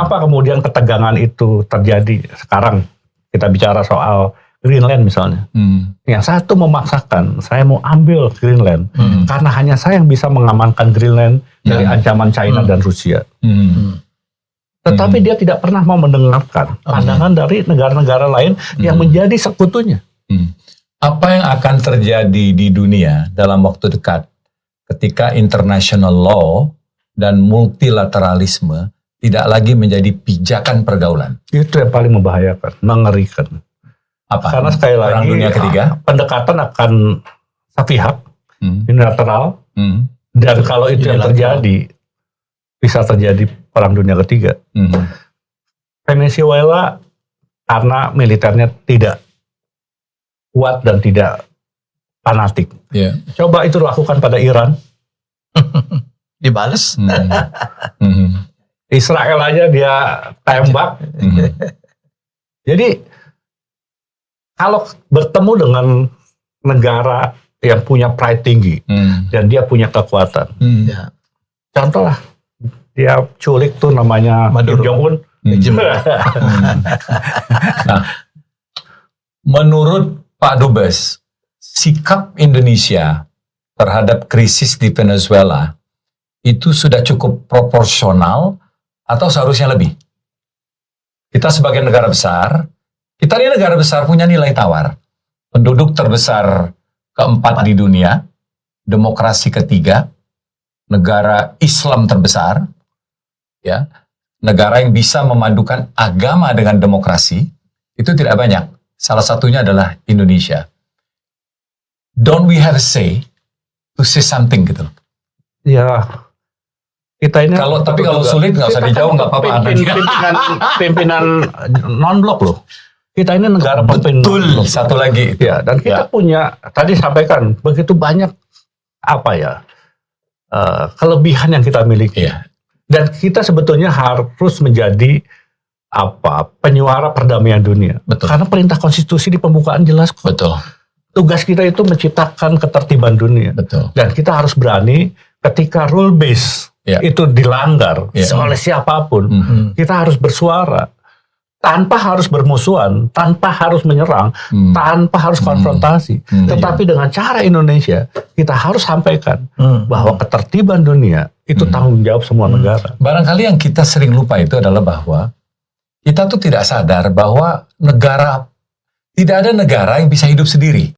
Kenapa kemudian ketegangan itu terjadi sekarang? Kita bicara soal Greenland misalnya. Yang satu memaksakan, saya mau ambil Greenland karena hanya saya yang bisa mengamankan Greenland dari ancaman China dan Rusia. Tetapi dia tidak pernah mau mendengarkan pandangan dari negara-negara lain yang menjadi sekutunya. Apa yang akan terjadi di dunia dalam waktu dekat ketika international law dan multilateralisme tidak lagi menjadi pijakan pergaulan? Itu yang paling membahayakan, mengerikan. Apa? Karena sekali lagi Perang Dunia Ketiga, pendekatan akan sepihak, unilateral, dan kalau itu yang terjadi, bisa terjadi Perang Dunia Ketiga. Venezuela karena militernya tidak kuat dan tidak fanatik. Coba itu lakukan pada Iran. Dibales. Israel aja dia tembak. Jadi kalau bertemu dengan negara yang punya pride tinggi dan dia punya kekuatan, contoh lah dia culik tuh namanya Kim Jong-un. Nah, menurut Pak Dubes, sikap Indonesia terhadap krisis di Venezuela itu sudah cukup proporsional atau seharusnya lebih? Kita sebagai negara besar, kita ini negara besar punya nilai tawar. Penduduk terbesar keempat di dunia, demokrasi ketiga, negara Islam terbesar, ya, negara yang bisa memadukan agama dengan demokrasi, itu tidak banyak. Salah satunya adalah Indonesia. Don't we have a say to say something gitu? Ya, kita ini tapi kalau sulit nggak usah dijawab, nggak apa-apa. Pimpinan non-blok loh. Kita ini negara pemimpin. Betul. Satu lagi. Ya, dan kita punya tadi sampaikan begitu banyak kelebihan yang kita miliki. Dan kita sebetulnya harus menjadi penyuara perdamaian dunia. Betul. Karena perintah konstitusi di pembukaan jelas kok. Betul. Tugas kita itu menciptakan ketertiban dunia. Betul. Dan kita harus berani ketika rule base itu dilanggar oleh siapapun, kita harus bersuara tanpa harus bermusuhan, tanpa harus menyerang, tanpa harus konfrontasi. Tetapi dengan cara Indonesia, kita harus sampaikan bahwa ketertiban dunia itu tanggung jawab semua negara. Barangkali yang kita sering lupa itu adalah bahwa kita tuh tidak sadar bahwa tidak ada negara yang bisa hidup sendiri.